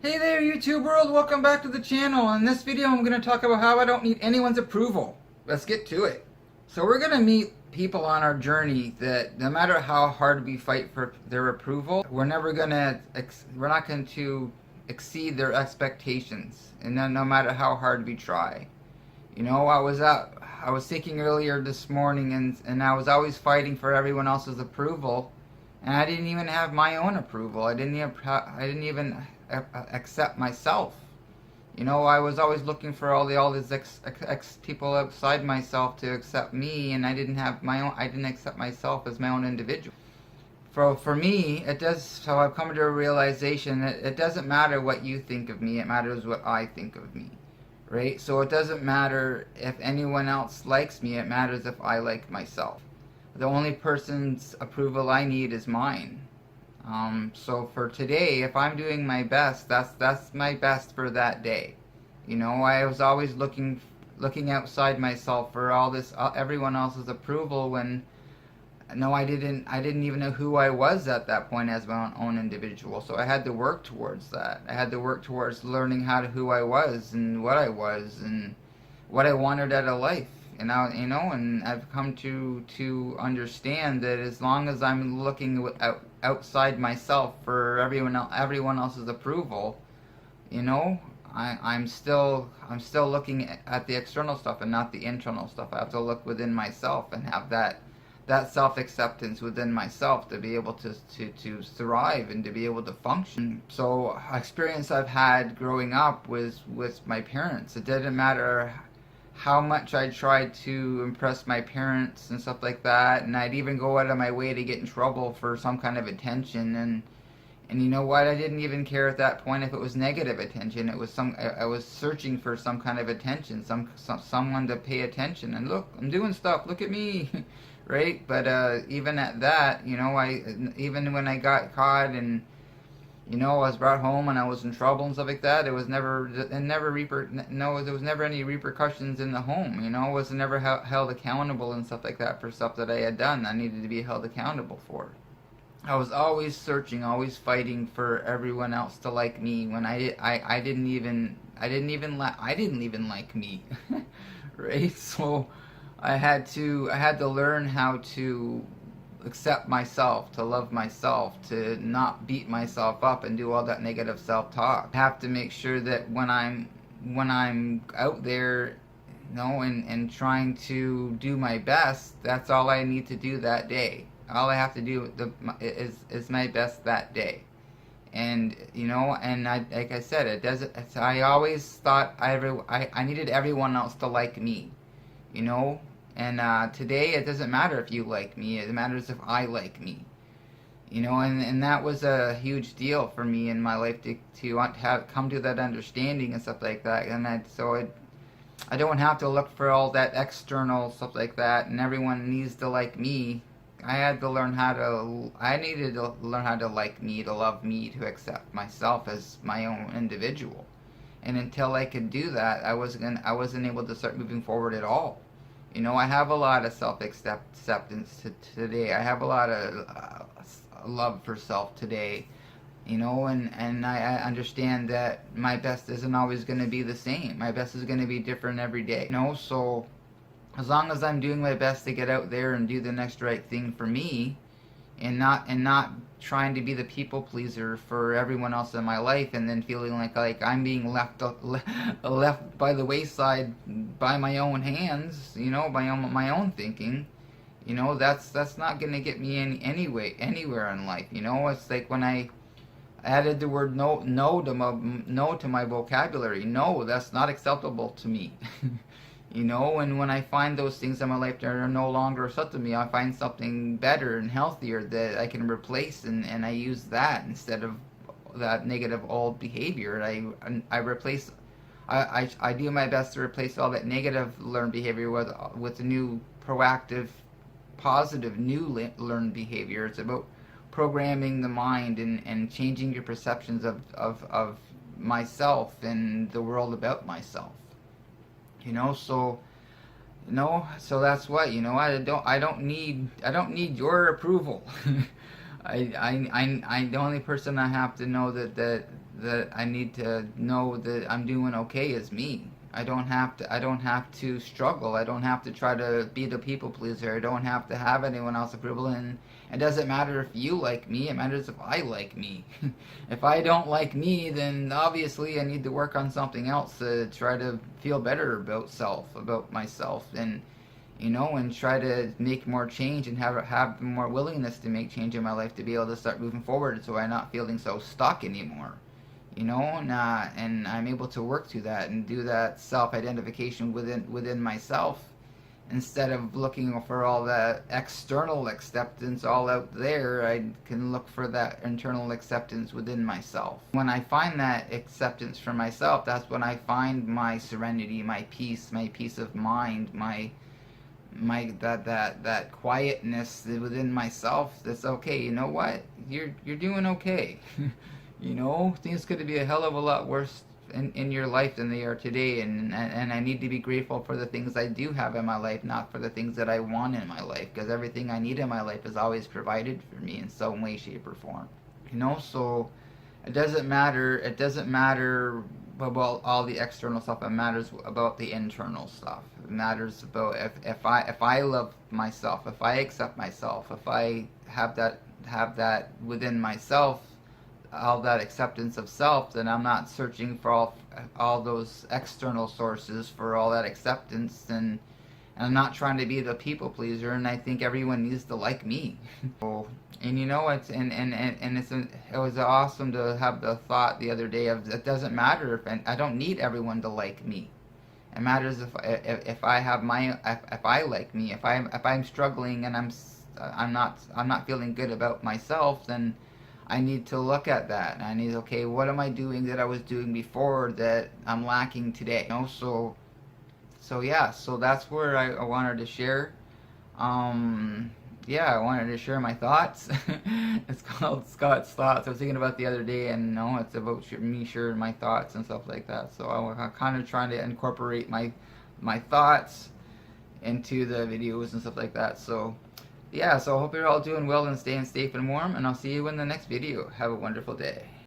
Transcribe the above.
Hey there, YouTube world! Welcome back to the channel. In this video, I'm going to talk about how I don't need anyone's approval. Let's get to it. So we're going to meet people on our journey that no matter how hard we fight for their approval, we're not going to exceed their expectations, and then no matter how hard we try. You know, I was thinking earlier this morning, and I was always fighting for everyone else's approval, and I didn't even have my own approval. I didn't even accept myself. You know, I was always looking for all these people outside myself to accept me, and I didn't accept myself as my own individual. For me, so I've come to a realization that it doesn't matter what you think of me, it matters what I think of me. Right? So it doesn't matter if anyone else likes me, it matters if I like myself. The only person's approval I need is mine. So for today, if I'm doing my best, that's my best for that day. You know, I was always looking outside myself for everyone else's approval when no, I didn't even know who I was at that point as my own individual. So I had to work towards that. I had to work towards learning who I was and what I was and what I wanted out of life. And I've come to understand that as long as I'm looking outside myself for everyone else's approval, you know, I'm still looking at the external stuff and not the internal stuff. I have to look within myself and have that self-acceptance within myself to be able to thrive and to be able to function. So experience I've had growing up was with my parents. It didn't matter how much I tried to impress my parents and stuff like that, and I'd even go out of my way to get in trouble for some kind of attention, and you know what, I didn't even care at that point if it was negative attention. I was searching for some kind of attention, someone to pay attention, and look, I'm doing stuff, look at me. Right? But even at that, you know, even when I got caught and, you know, I was brought home and I was in trouble and stuff like that, there was never any repercussions in the home. You know, I was never held accountable and stuff like that for stuff that I had done. I needed to be held accountable for. I was always searching, always fighting for everyone else to like me when I didn't even like me. Right? So I had to learn how to accept myself, to love myself, to not beat myself up and do all that negative self-talk. I have to make sure that when I'm out there, you know, and trying to do my best, that's all I need to do that day. All I have to do is my best that day. And you know, and like I said, it doesn't. I always thought I needed everyone else to like me, you know. And today, it doesn't matter if you like me, it matters if I like me. You know, and that was a huge deal for me in my life to come to that understanding and stuff like that. And I don't have to look for all that external stuff like that, and everyone needs to like me. I needed to learn how to like me, to love me, to accept myself as my own individual. And until I could do that, I wasn't able to start moving forward at all. You know, I have a lot of self-acceptance today. I have a lot of love for self today. You know, and I understand that my best isn't always going to be the same. My best is going to be different every day. You know, so as long as I'm doing my best to get out there and do the next right thing for me, and not trying to be the people pleaser for everyone else in my life, and then feeling like I'm being left by the wayside by my own hands, you know, by my own thinking, you know, that's not gonna get me anywhere in life. You know, it's like when I added the word no to my vocabulary. No, that's not acceptable to me. You know, and when I find those things in my life that are no longer acceptable to me, I find something better and healthier that I can replace, and I use that instead of that negative old behavior. I do my best to replace all that negative learned behavior with a new proactive, positive, new learned behavior. It's about programming the mind and changing your perceptions of myself and the world about myself. You know, so that's what, you know, I don't need your approval. The only person I have to know that that I need to know that I'm doing okay as me. I don't have to struggle. I don't have to try to be the people pleaser. I don't have to have anyone else approval, and it doesn't matter if you like me, it matters if I like me. If I don't like me, then obviously I need to work on something else to try to feel better about myself, and and try to make more change and have more willingness to make change in my life to be able to start moving forward, so I'm not feeling so stuck anymore. And I'm able to work through that and do that self-identification within myself, instead of looking for all that external acceptance all out there. I can look for that internal acceptance within myself. When I find that acceptance for myself, that's when I find my serenity, my peace of mind, my that quietness within myself. That's okay. You know what? You're doing okay. Things could be a hell of a lot worse in your life than they are today, and I need to be grateful for the things I do have in my life, not for the things that I want in my life, because everything I need in my life is always provided for me in some way, shape, or form. So it doesn't matter about all the external stuff. It matters about the internal stuff. It matters about if I love myself, if I accept myself, if I have that within myself, all that acceptance of self, then I'm not searching for all those external sources for all that acceptance, and I'm not trying to be the people pleaser, and I think everyone needs to like me. And it was awesome to have the thought the other day of, it doesn't matter if I don't need everyone to like me. It matters if I like me. If I'm struggling and I'm not feeling good about myself, then I need to look at that. I need, okay, what am I doing that I was doing before that I'm lacking today? So that's where I wanted to share. I wanted to share my thoughts. It's called Scott's Thoughts. I was thinking about the other day, and it's about me sharing my thoughts and stuff like that. So I'm kind of trying to incorporate my thoughts into the videos and stuff like that. So I hope you're all doing well and staying safe and warm, and I'll see you in the next video. Have a wonderful day.